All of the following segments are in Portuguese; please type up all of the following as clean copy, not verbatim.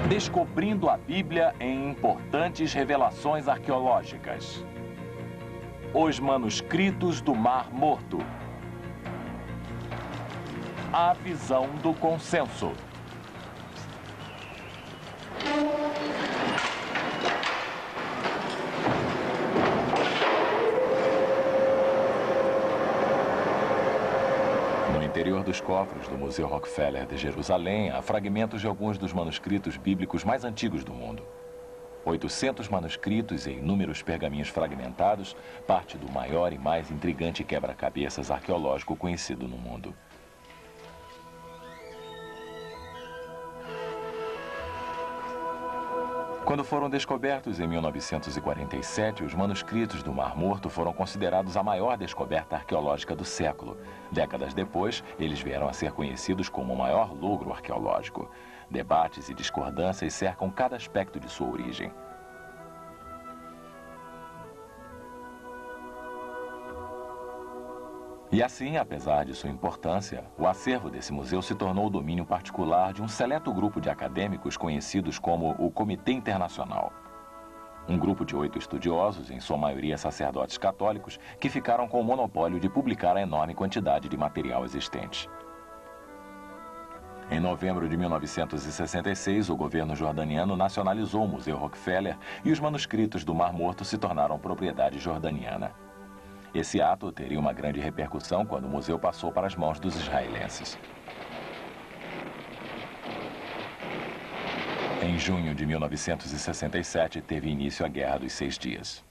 Descobrindo a Bíblia em importantes revelações arqueológicas. Os manuscritos do Mar Morto. A visão do consenso. No interior dos cofres do Museu Rockefeller de Jerusalém, há fragmentos de alguns dos manuscritos bíblicos mais antigos do mundo. 800 manuscritos e inúmeros pergaminhos fragmentados, parte do maior e mais intrigante quebra-cabeças arqueológico conhecido no mundo. Quando foram descobertos em 1947, os manuscritos do Mar Morto foram considerados a maior descoberta arqueológica do século. Décadas depois, eles vieram a ser conhecidos como o maior logro arqueológico. Debates e discordâncias cercam cada aspecto de sua origem. E assim, apesar de sua importância, o acervo desse museu se tornou o domínio particular de um seleto grupo de acadêmicos conhecidos como o Comitê Internacional. Um grupo de 8 estudiosos, em sua maioria sacerdotes católicos, que ficaram com o monopólio de publicar a enorme quantidade de material existente. Em novembro de 1966, o governo jordaniano nacionalizou o Museu Rockefeller e os manuscritos do Mar Morto se tornaram propriedade jordaniana. Esse ato teria uma grande repercussão quando o museu passou para as mãos dos israelenses. Em junho de 1967, teve início a Guerra dos 6 Dias.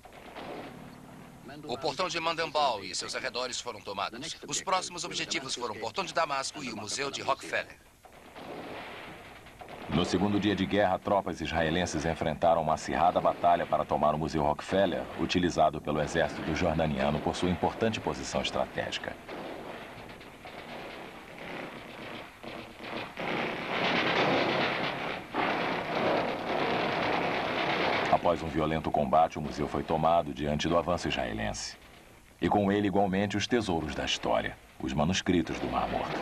O portão de Mandenbal e seus arredores foram tomados. Os próximos objetivos foram o portão de Damasco e o Museu de Rockefeller. No segundo dia de guerra, tropas israelenses enfrentaram uma acirrada batalha para tomar o Museu Rockefeller, utilizado pelo exército jordaniano por sua importante posição estratégica. Após um violento combate, o museu foi tomado diante do avanço israelense. E com ele, igualmente, os tesouros da história, os manuscritos do Mar Morto.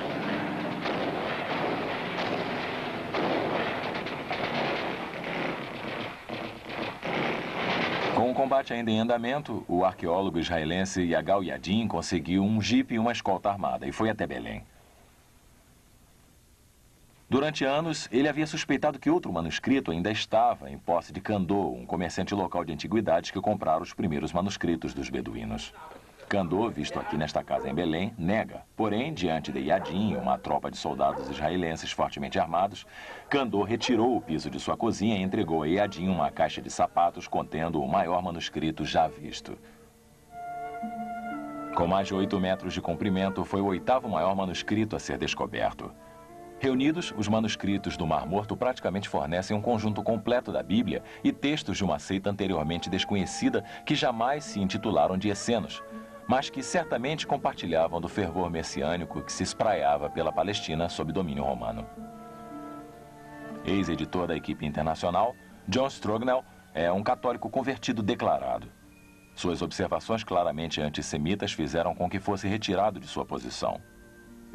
Com o combate ainda em andamento, o arqueólogo israelense Yagal Yadin conseguiu um jipe e uma escolta armada e foi até Belém. Durante anos, ele havia suspeitado que outro manuscrito ainda estava em posse de Kandô, um comerciante local de antiguidades que comprara os primeiros manuscritos dos beduínos. Kandô, visto aqui nesta casa em Belém, nega. Porém, diante de Yadin, uma tropa de soldados israelenses fortemente armados, Kandô retirou o piso de sua cozinha e entregou a Yadin uma caixa de sapatos contendo o maior manuscrito já visto. Com mais de 8 metros de comprimento, foi o 8º maior manuscrito a ser descoberto. Reunidos, os manuscritos do Mar Morto praticamente fornecem um conjunto completo da Bíblia e textos de uma seita anteriormente desconhecida que jamais se intitularam de essenos, mas que certamente compartilhavam do fervor messiânico que se espraiava pela Palestina sob domínio romano. Ex-editor da equipe internacional, John Strugnell é um católico convertido declarado. Suas observações claramente antissemitas fizeram com que fosse retirado de sua posição.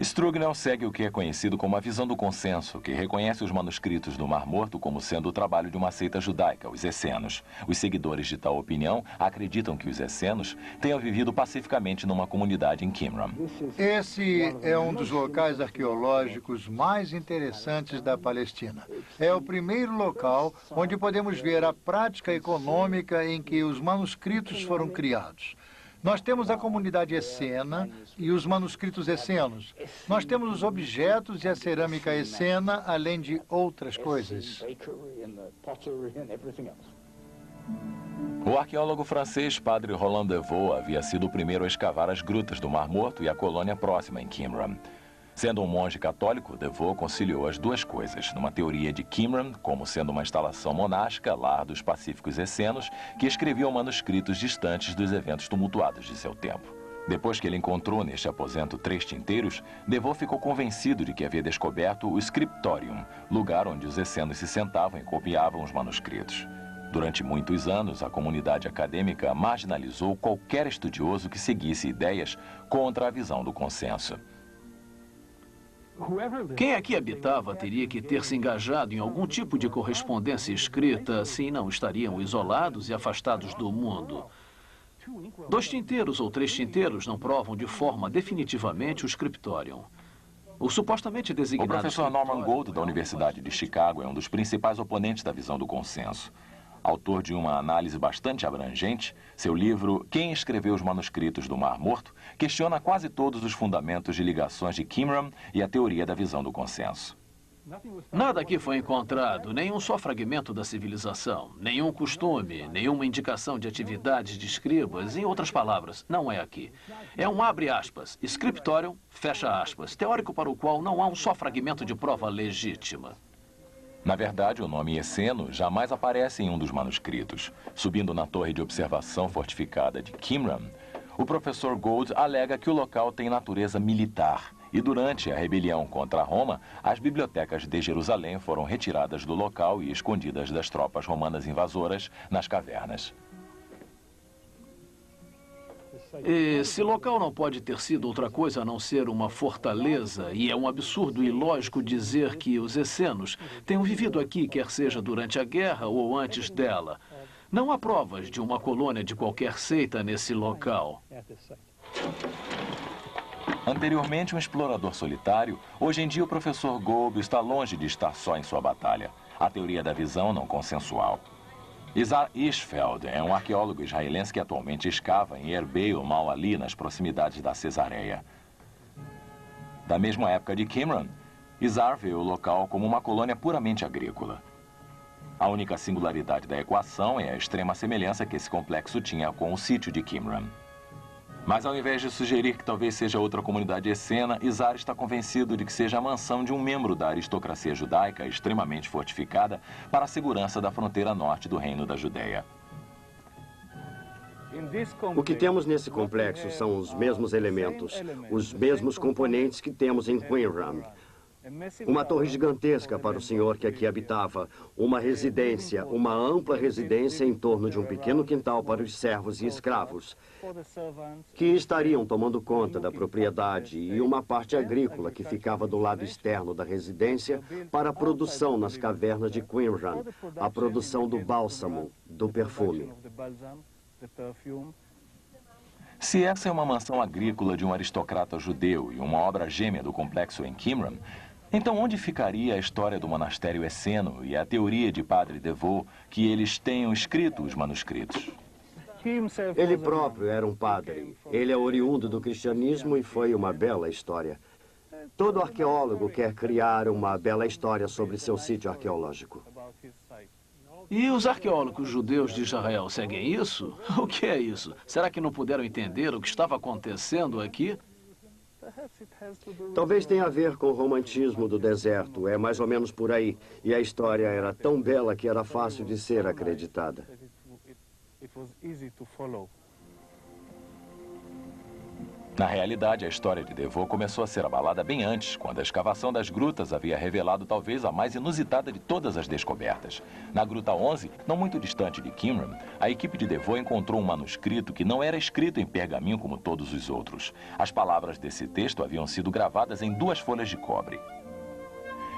Strugnell segue o que é conhecido como a visão do consenso, que reconhece os manuscritos do Mar Morto como sendo o trabalho de uma seita judaica, os essenos. Os seguidores de tal opinião acreditam que os essenos tenham vivido pacificamente numa comunidade em Qumran. Esse é um dos locais arqueológicos mais interessantes da Palestina. É o primeiro local onde podemos ver a prática econômica em que os manuscritos foram criados. Nós temos a comunidade essena e os manuscritos essenos. Nós temos os objetos e a cerâmica essena, além de outras coisas. O arqueólogo francês Padre Roland Devaux havia sido o primeiro a escavar as grutas do Mar Morto e a colônia próxima em Qumran. Sendo um monge católico, Devaux conciliou as duas coisas, numa teoria de Qumran, como sendo uma instalação monástica, lar dos pacíficos essenos, que escreviam manuscritos distantes dos eventos tumultuados de seu tempo. Depois que ele encontrou neste aposento 3 tinteiros, Devaux ficou convencido de que havia descoberto o scriptorium, lugar onde os essenos se sentavam e copiavam os manuscritos. Durante muitos anos, a comunidade acadêmica marginalizou qualquer estudioso que seguisse ideias contra a visão do consenso. Quem aqui habitava teria que ter se engajado em algum tipo de correspondência escrita, assim não estariam isolados e afastados do mundo. 2 tinteiros ou 3 tinteiros não provam de forma definitivamente o scriptorium. O supostamente designado... O professor Norman Gold, da Universidade de Chicago, é um dos principais oponentes da visão do consenso. Autor de uma análise bastante abrangente, seu livro Quem Escreveu os Manuscritos do Mar Morto questiona quase todos os fundamentos de ligações de Qumran e a teoria da visão do consenso. Nada aqui foi encontrado, nenhum só fragmento da civilização, nenhum costume, nenhuma indicação de atividades de escribas. Em outras palavras, não é aqui. É um abre aspas, scriptorium, fecha aspas, teórico para o qual não há um só fragmento de prova legítima. Na verdade, o nome Esseno jamais aparece em um dos manuscritos. Subindo na torre de observação fortificada de Qumran, o professor Gold alega que o local tem natureza militar. E durante a rebelião contra Roma, as bibliotecas de Jerusalém foram retiradas do local e escondidas das tropas romanas invasoras nas cavernas. Esse local não pode ter sido outra coisa a não ser uma fortaleza, e é um absurdo e ilógico dizer que os essenos tenham vivido aqui, quer seja durante a guerra ou antes dela. Não há provas de uma colônia de qualquer seita nesse local. Anteriormente um explorador solitário, hoje em dia o professor Gold está longe de estar só em sua batalha. A teoria da visão não consensual. Isar Ishfeld é um arqueólogo israelense que atualmente escava em Erbeil Mal-Ali, nas proximidades da Cesareia. Da mesma época de Qumran, Isar vê o local como uma colônia puramente agrícola. A única singularidade da equação é a extrema semelhança que esse complexo tinha com o sítio de Qumran. Mas ao invés de sugerir que talvez seja outra comunidade essena, Isar está convencido de que seja a mansão de um membro da aristocracia judaica extremamente fortificada para a segurança da fronteira norte do Reino da Judéia. O que temos nesse complexo são os mesmos elementos, os mesmos componentes que temos em Qumran. Uma torre gigantesca para o senhor que aqui habitava, uma residência, uma ampla residência em torno de um pequeno quintal para os servos e escravos, que estariam tomando conta da propriedade, e uma parte agrícola que ficava do lado externo da residência para a produção nas cavernas de Qumran, a produção do bálsamo, do perfume. Se essa é uma mansão agrícola de um aristocrata judeu e uma obra gêmea do complexo em Qumran, então onde ficaria a história do monastério esseno e a teoria de Padre Devaux que eles tenham escrito os manuscritos? Ele próprio era um padre. Ele é oriundo do cristianismo e foi uma bela história. Todo arqueólogo quer criar uma bela história sobre seu sítio arqueológico. E os arqueólogos judeus de Israel seguem isso? O que é isso? Será que não puderam entender o que estava acontecendo aqui? Talvez tenha a ver com o romantismo do deserto, é mais ou menos por aí. E a história era tão bela que era fácil de ser acreditada. Na realidade, a história de Devaux começou a ser abalada bem antes, quando a escavação das grutas havia revelado talvez a mais inusitada de todas as descobertas. Na Gruta 11, não muito distante de Qumran, a equipe de Devaux encontrou um manuscrito que não era escrito em pergaminho como todos os outros. As palavras desse texto haviam sido gravadas em 2 folhas de cobre.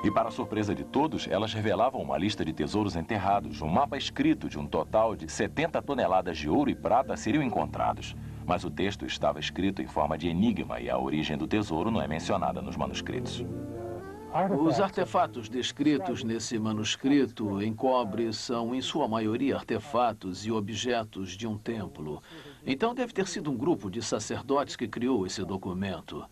E para a surpresa de todos, elas revelavam uma lista de tesouros enterrados. Um mapa escrito de um total de 70 toneladas de ouro e prata seriam encontrados. Mas o texto estava escrito em forma de enigma e a origem do tesouro não é mencionada nos manuscritos. Os artefatos descritos nesse manuscrito em cobre são, em sua maioria, artefatos e objetos de um templo. Então deve ter sido um grupo de sacerdotes que criou esse documento.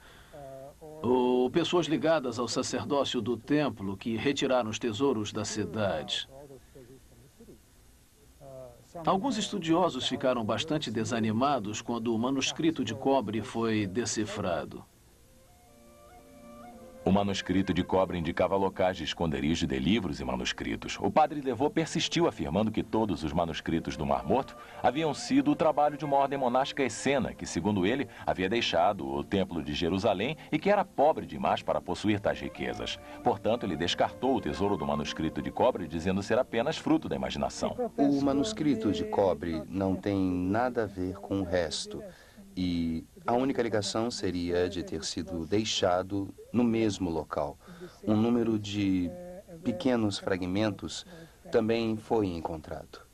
Ou pessoas ligadas ao sacerdócio do templo que retiraram os tesouros da cidade. Alguns estudiosos ficaram bastante desanimados quando o manuscrito de cobre foi decifrado. O manuscrito de cobre indicava locais de esconderijo de livros e manuscritos. O padre Devaux persistiu afirmando que todos os manuscritos do Mar Morto haviam sido o trabalho de uma ordem monástica essena, que, segundo ele, havia deixado o templo de Jerusalém e que era pobre demais para possuir tais riquezas. Portanto, ele descartou o tesouro do manuscrito de cobre, dizendo ser apenas fruto da imaginação. O manuscrito de cobre não tem nada a ver com o resto. E A única ligação seria de ter sido deixado no mesmo local. Um número de pequenos fragmentos também foi encontrado.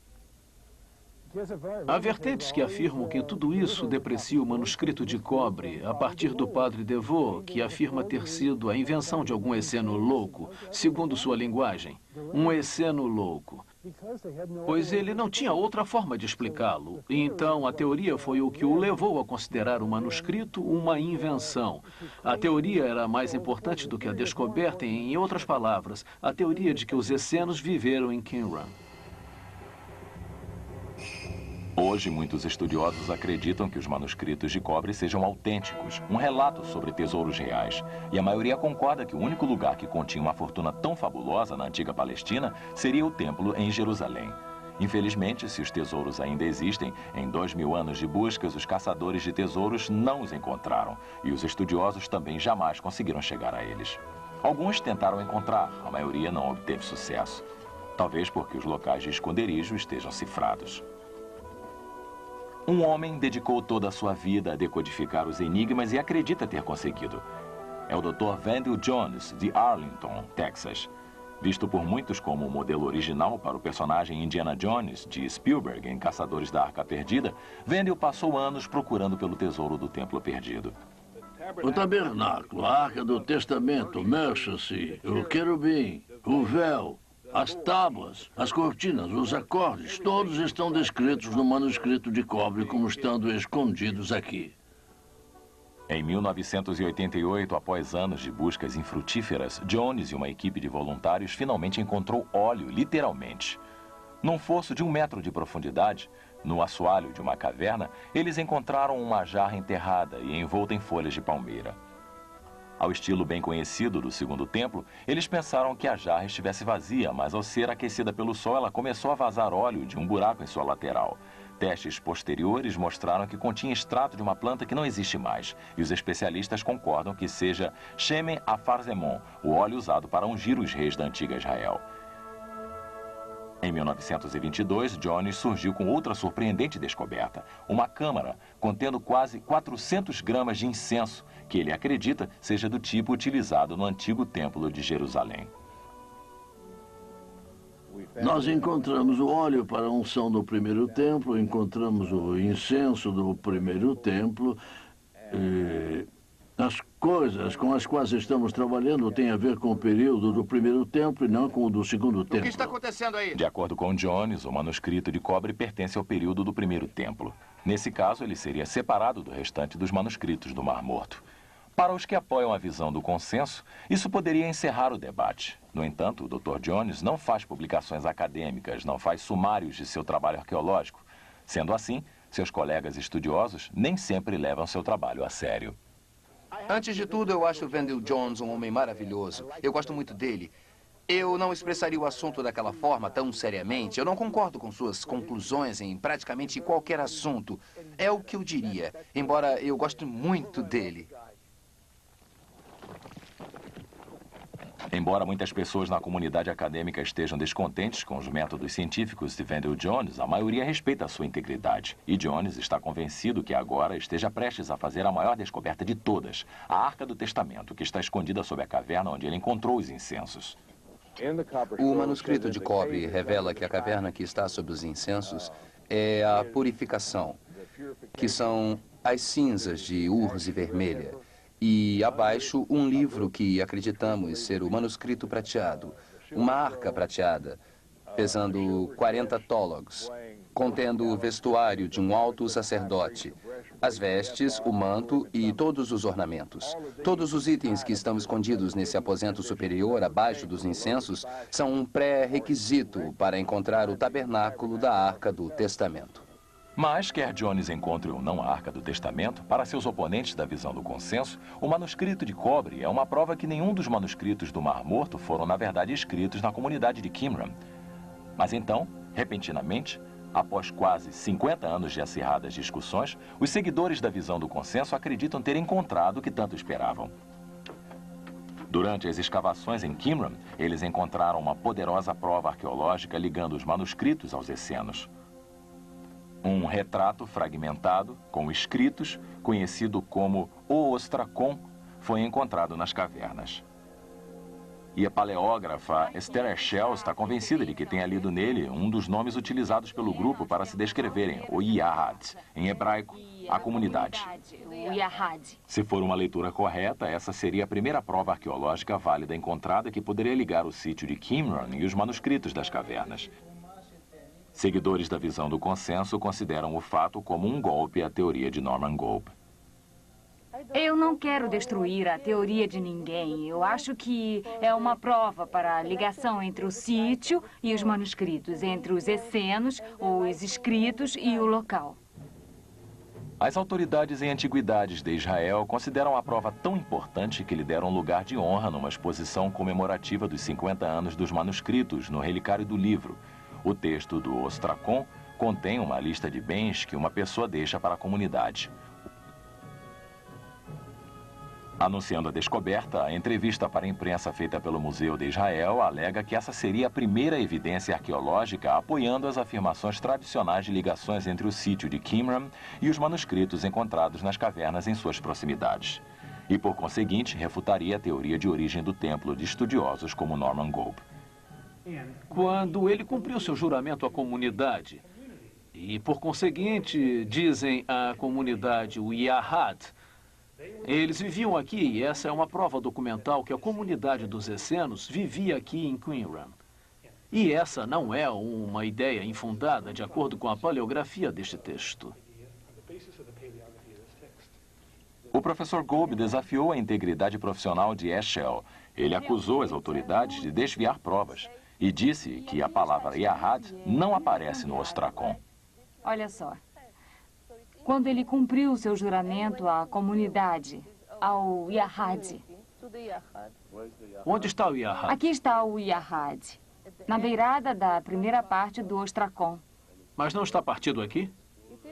Há vertentes que afirmam que tudo isso deprecia o manuscrito de cobre a partir do padre Devoe, que afirma ter sido a invenção de algum esseno louco, segundo sua linguagem. Um esseno louco. Pois ele não tinha outra forma de explicá-lo. E então a teoria foi o que o levou a considerar o manuscrito uma invenção. A teoria era mais importante do que a descoberta, em outras palavras, a teoria de que os essenos viveram em Qumran. Hoje, muitos estudiosos acreditam que os manuscritos de cobre sejam autênticos, um relato sobre tesouros reais. E a maioria concorda que o único lugar que continha uma fortuna tão fabulosa na antiga Palestina seria o templo em Jerusalém. Infelizmente, se os tesouros ainda existem, em 2000 anos de buscas, os caçadores de tesouros não os encontraram. E os estudiosos também jamais conseguiram chegar a eles. Alguns tentaram encontrar, a maioria não obteve sucesso. Talvez porque os locais de esconderijo estejam cifrados. Um homem dedicou toda a sua vida a decodificar os enigmas e acredita ter conseguido. É o Dr. Wendell Jones, de Arlington, Texas. Visto por muitos como o modelo original para o personagem Indiana Jones, de Spielberg, em Caçadores da Arca Perdida, Wendell passou anos procurando pelo tesouro do Templo Perdido. O tabernáculo, a Arca do Testamento, o Mercy, o querubim, o véu, as tábuas, as cortinas, os acordes, todos estão descritos no manuscrito de cobre como estando escondidos aqui. Em 1988, após anos de buscas infrutíferas, Jones e uma equipe de voluntários finalmente encontrou óleo, literalmente. Num fosso de 1 metro de profundidade, no assoalho de uma caverna, eles encontraram uma jarra enterrada e envolta em folhas de palmeira. Ao estilo bem conhecido do Segundo Templo, eles pensaram que a jarra estivesse vazia, mas ao ser aquecida pelo sol, ela começou a vazar óleo de um buraco em sua lateral. Testes posteriores mostraram que continha extrato de uma planta que não existe mais, e os especialistas concordam que seja Shemen Afarzemon, o óleo usado para ungir os reis da antiga Israel. Em 1922, Jones surgiu com outra surpreendente descoberta, uma câmara contendo quase 400 gramas de incenso, que ele acredita seja do tipo utilizado no antigo Templo de Jerusalém. Nós encontramos o óleo para a unção do primeiro templo, encontramos o incenso do primeiro templo. As coisas com as quais estamos trabalhando têm a ver com o período do primeiro templo e não com o do segundo templo. O que está acontecendo aí? De acordo com Jones, o manuscrito de cobre pertence ao período do primeiro templo. Nesse caso, ele seria separado do restante dos manuscritos do Mar Morto. Para os que apoiam a visão do consenso, isso poderia encerrar o debate. No entanto, o Dr. Jones não faz publicações acadêmicas, não faz sumários de seu trabalho arqueológico. Sendo assim, seus colegas estudiosos nem sempre levam seu trabalho a sério. Antes de tudo, eu acho o Wendell Jones um homem maravilhoso. Eu gosto muito dele. Eu não expressaria o assunto daquela forma tão seriamente. Eu não concordo com suas conclusões em praticamente qualquer assunto. É o que eu diria, embora eu goste muito dele. Embora muitas pessoas na comunidade acadêmica estejam descontentes com os métodos científicos de Wendell Jones, a maioria respeita a sua integridade. E Jones está convencido que agora esteja prestes a fazer a maior descoberta de todas, a Arca do Testamento, que está escondida sob a caverna onde ele encontrou os incensos. O manuscrito de cobre revela que a caverna que está sob os incensos é a purificação, que são as cinzas de urze vermelha. E abaixo, um livro que acreditamos ser o manuscrito prateado, uma arca prateada, pesando 40 tólogos, contendo o vestuário de um alto sacerdote, as vestes, o manto e todos os ornamentos. Todos os itens que estão escondidos nesse aposento superior, abaixo dos incensos, são um pré-requisito para encontrar o tabernáculo da Arca do Testamento. Mas, quer Jones encontre ou não a Arca do Testamento, para seus oponentes da visão do consenso, o manuscrito de cobre é uma prova que nenhum dos manuscritos do Mar Morto foram, na verdade, escritos na comunidade de Qumran. Mas então, repentinamente, após quase 50 anos de acirradas discussões, os seguidores da visão do consenso acreditam ter encontrado o que tanto esperavam. Durante as escavações em Qumran, eles encontraram uma poderosa prova arqueológica ligando os manuscritos aos essenos. Um retrato fragmentado, com escritos, conhecido como o Ostracon, foi encontrado nas cavernas. E a paleógrafa Esther Eshel está convencida de que tenha lido nele um dos nomes utilizados pelo grupo para se descreverem, o Yahad, em hebraico, a comunidade. Se for uma leitura correta, essa seria a primeira prova arqueológica válida encontrada que poderia ligar o sítio de Qumran e os manuscritos das cavernas. Seguidores da visão do consenso consideram o fato como um golpe à teoria de Norman Golb. Eu não quero destruir a teoria de ninguém. Eu acho que é uma prova para a ligação entre o sítio e os manuscritos, entre os essenos, os escritos e o local. As autoridades em antiguidades de Israel consideram a prova tão importante que lhe deram lugar de honra numa exposição comemorativa dos 50 anos dos manuscritos no relicário do livro. O texto do Ostracon contém uma lista de bens que uma pessoa deixa para a comunidade. Anunciando a descoberta, a entrevista para a imprensa feita pelo Museu de Israel alega que essa seria a primeira evidência arqueológica apoiando as afirmações tradicionais de ligações entre o sítio de Qumran e os manuscritos encontrados nas cavernas em suas proximidades. E, por conseguinte, refutaria a teoria de origem do templo de estudiosos como Norman Golb. Quando ele cumpriu seu juramento à comunidade, e, por conseguinte, dizem à comunidade o Yahad, eles viviam aqui e essa é uma prova documental que a comunidade dos essenos vivia aqui em Qumran. E essa não é uma ideia infundada de acordo com a paleografia deste texto. O professor Golb desafiou a integridade profissional de Eshel. Ele acusou as autoridades de desviar provas e disse que a palavra Yahad não aparece no Ostracon. Olha só. Quando ele cumpriu seu juramento à comunidade, ao Yahad. Onde está o Yahad? Aqui está o Yahad, na beirada da primeira parte do Ostracon. Mas não está partido aqui?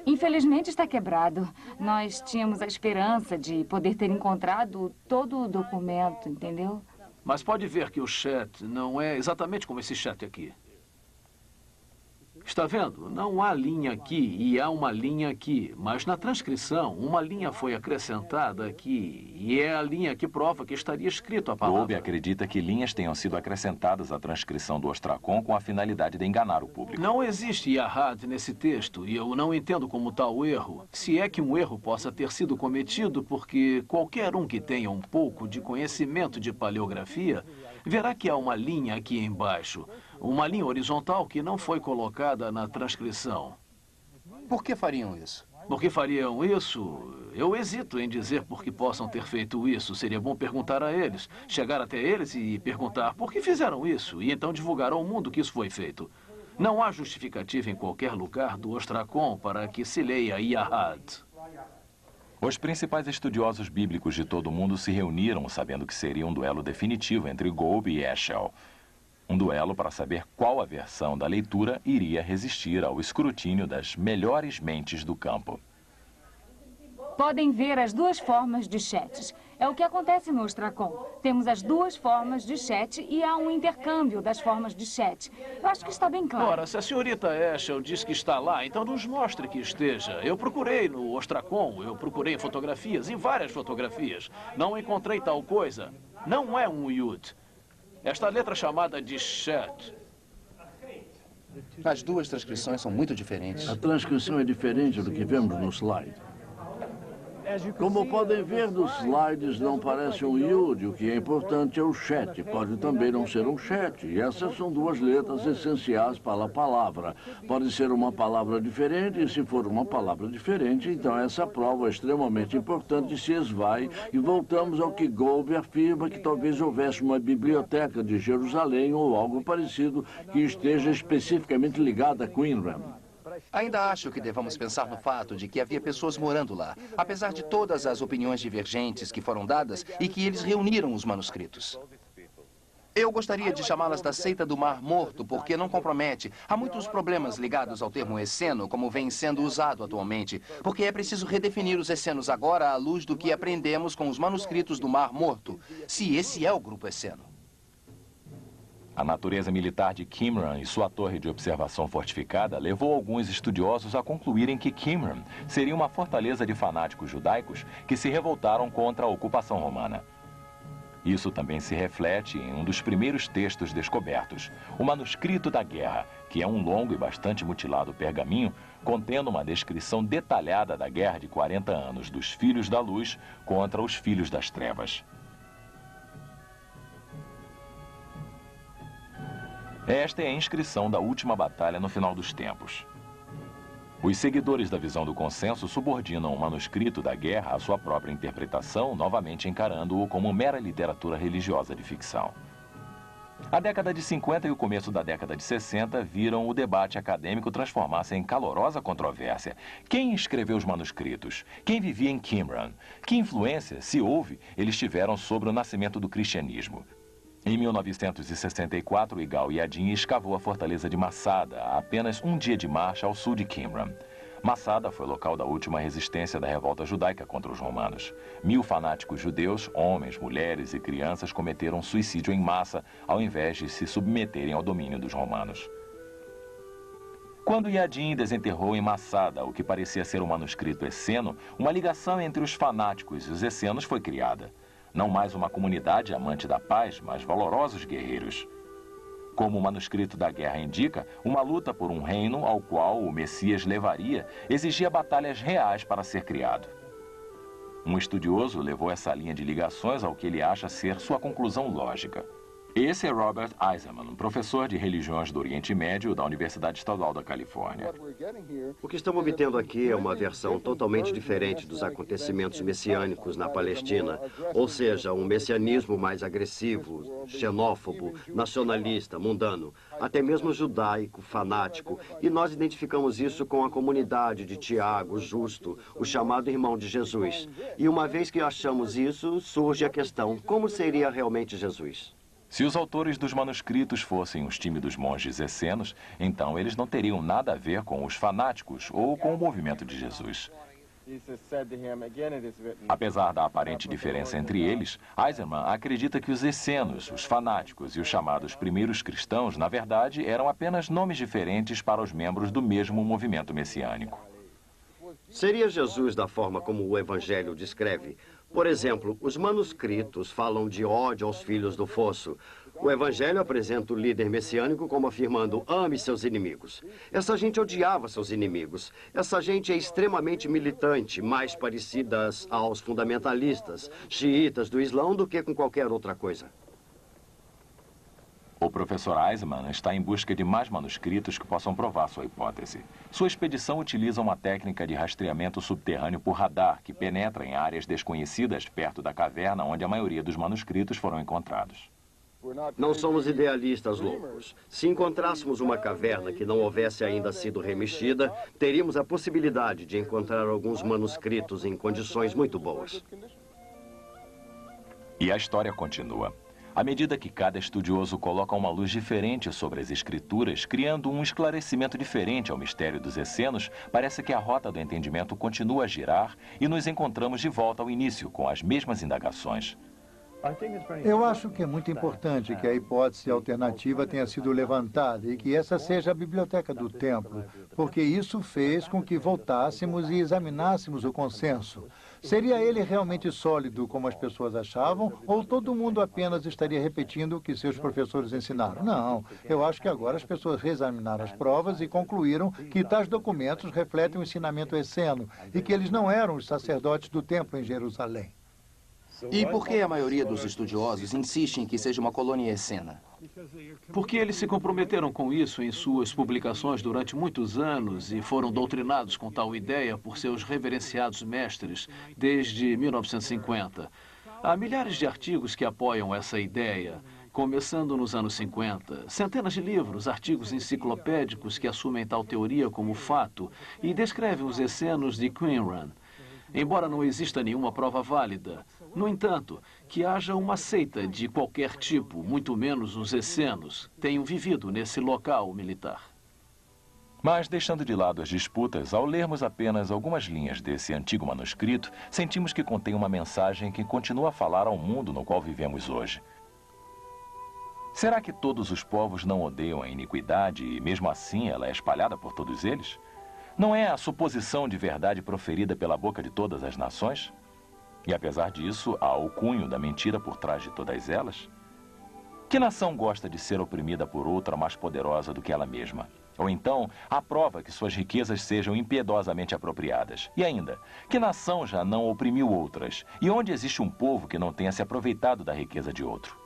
Infelizmente está quebrado. Nós tínhamos a esperança de poder ter encontrado todo o documento, entendeu? Mas pode ver que o chat não é exatamente como esse chat aqui. Está vendo? Não há linha aqui e há uma linha aqui. Mas na transcrição, uma linha foi acrescentada aqui. E é a linha que prova que estaria escrito a palavra. Golb acredita que linhas tenham sido acrescentadas à transcrição do Ostracon com a finalidade de enganar o público. Não existe Yahad nesse texto e eu não entendo como tal erro. Se é que um erro possa ter sido cometido, porque qualquer um que tenha um pouco de conhecimento de paleografia verá que há uma linha aqui embaixo. Uma linha horizontal que não foi colocada na transcrição. Por que fariam isso? Por que fariam isso? Eu hesito em dizer por que possam ter feito isso. Seria bom perguntar a eles. Chegar até eles e perguntar por que fizeram isso. E então divulgar ao mundo que isso foi feito. Não há justificativa em qualquer lugar do Ostracon para que se leia Yahad. Os principais estudiosos bíblicos de todo o mundo se reuniram sabendo que seria um duelo definitivo entre Golb e Eshel. Um duelo para saber qual a versão da leitura iria resistir ao escrutínio das melhores mentes do campo. Podem ver as duas formas de chats. É o que acontece no Ostracon. Temos as duas formas de chat e há um intercâmbio das formas de chat. Eu acho que está bem claro. Ora, se a senhorita Eshel diz que está lá, então nos mostre que esteja. Eu procurei no Ostracon, eu procurei em fotografias, em várias fotografias. Não encontrei tal coisa. Não é um Yud. Esta letra chamada de chat. As duas transcrições são muito diferentes. A transcrição é diferente do que vemos no slide. Como podem ver, nos slides não parece um Yud, o que é importante é o chat. Pode também não ser um chat. E essas são duas letras essenciais para a palavra. Pode ser uma palavra diferente, e se for uma palavra diferente, então essa prova é extremamente importante e se esvai. E voltamos ao que Golb afirma que talvez houvesse uma biblioteca de Jerusalém ou algo parecido que esteja especificamente ligada a Qumran. Ainda acho que devamos pensar no fato de que havia pessoas morando lá, apesar de todas as opiniões divergentes que foram dadas e que eles reuniram os manuscritos. Eu gostaria de chamá-las da seita do Mar Morto, porque não compromete. Há muitos problemas ligados ao termo esseno, como vem sendo usado atualmente, porque é preciso redefinir os essenos agora à luz do que aprendemos com os manuscritos do Mar Morto, se esse é o grupo esseno. A natureza militar de Qumran e sua torre de observação fortificada levou alguns estudiosos a concluírem que Qumran seria uma fortaleza de fanáticos judaicos que se revoltaram contra a ocupação romana. Isso também se reflete em um dos primeiros textos descobertos, o Manuscrito da Guerra, que é um longo e bastante mutilado pergaminho contendo uma descrição detalhada da Guerra de 40 anos dos Filhos da Luz contra os Filhos das Trevas. Esta é a inscrição da última batalha no final dos tempos. Os seguidores da visão do consenso subordinam o manuscrito da guerra à sua própria interpretação, novamente encarando-o como mera literatura religiosa de ficção. A década de 50 e o começo da década de 60 viram o debate acadêmico transformar-se em calorosa controvérsia. Quem escreveu os manuscritos? Quem vivia em Qumran? Que influência, se houve, eles tiveram sobre o nascimento do cristianismo? Em 1964, Igal Yadin escavou a fortaleza de Masada, a apenas um dia de marcha ao sul de Qumran. Masada foi local da última resistência da revolta judaica contra os romanos. 1000 fanáticos judeus, homens, mulheres e crianças, cometeram suicídio em massa, ao invés de se submeterem ao domínio dos romanos. Quando Yadin desenterrou em Masada o que parecia ser um manuscrito esseno, uma ligação entre os fanáticos e os essenos foi criada. Não mais uma comunidade amante da paz, mas valorosos guerreiros. Como o manuscrito da guerra indica, uma luta por um reino ao qual o Messias levaria exigia batalhas reais para ser criado. Um estudioso levou essa linha de ligações ao que ele acha ser sua conclusão lógica. Esse é Robert Eisenman, professor de religiões do Oriente Médio da Universidade Estadual da Califórnia. O que estamos obtendo aqui é uma versão totalmente diferente dos acontecimentos messiânicos na Palestina, ou seja, um messianismo mais agressivo, xenófobo, nacionalista, mundano, até mesmo judaico, fanático, e nós identificamos isso com a comunidade de Tiago, justo, o chamado irmão de Jesus. E uma vez que achamos isso, surge a questão, como seria realmente Jesus? Se os autores dos manuscritos fossem os tímidos monges essenos, então eles não teriam nada a ver com os fanáticos ou com o movimento de Jesus. Apesar da aparente diferença entre eles, Eisenman acredita que os essenos, os fanáticos e os chamados primeiros cristãos, na verdade, eram apenas nomes diferentes para os membros do mesmo movimento messiânico. Seria Jesus da forma como o Evangelho descreve? Por exemplo, os manuscritos falam de ódio aos filhos do fosso. O Evangelho apresenta o líder messiânico como afirmando: ame seus inimigos. Essa gente odiava seus inimigos. Essa gente é extremamente militante, mais parecidas aos fundamentalistas, xiitas do Islão do que com qualquer outra coisa. O professor Eisenman está em busca de mais manuscritos que possam provar sua hipótese. Sua expedição utiliza uma técnica de rastreamento subterrâneo por radar que penetra em áreas desconhecidas perto da caverna onde a maioria dos manuscritos foram encontrados. Não somos idealistas loucos. Se encontrássemos uma caverna que não houvesse ainda sido remexida, teríamos a possibilidade de encontrar alguns manuscritos em condições muito boas. E a história continua. À medida que cada estudioso coloca uma luz diferente sobre as escrituras, criando um esclarecimento diferente ao mistério dos essenos, parece que a rota do entendimento continua a girar e nos encontramos de volta ao início, com as mesmas indagações. Eu acho que é muito importante que a hipótese alternativa tenha sido levantada e que essa seja a biblioteca do templo, porque isso fez com que voltássemos e examinássemos o consenso. Seria ele realmente sólido, como as pessoas achavam, ou todo mundo apenas estaria repetindo o que seus professores ensinaram? Não, eu acho que agora as pessoas reexaminaram as provas e concluíram que tais documentos refletem o ensinamento esseno e que eles não eram os sacerdotes do templo em Jerusalém. E por que a maioria dos estudiosos insiste em que seja uma colônia essena? Porque eles se comprometeram com isso em suas publicações durante muitos anos e foram doutrinados com tal ideia por seus reverenciados mestres desde 1950. Há milhares de artigos que apoiam essa ideia, começando nos anos 50. Centenas de livros, artigos enciclopédicos que assumem tal teoria como fato e descrevem os essenos de Qumran. Embora não exista nenhuma prova válida, no entanto, que haja uma seita de qualquer tipo, muito menos os essenos, tenham vivido nesse local militar. Mas, deixando de lado as disputas, ao lermos apenas algumas linhas desse antigo manuscrito, sentimos que contém uma mensagem que continua a falar ao mundo no qual vivemos hoje. Será que todos os povos não odeiam a iniquidade e, mesmo assim, ela é espalhada por todos eles? Não é a suposição de verdade proferida pela boca de todas as nações? E, apesar disso, há o cunho da mentira por trás de todas elas? Que nação gosta de ser oprimida por outra mais poderosa do que ela mesma? Ou então, aprova que suas riquezas sejam impiedosamente apropriadas? E ainda, que nação já não oprimiu outras? E onde existe um povo que não tenha se aproveitado da riqueza de outro?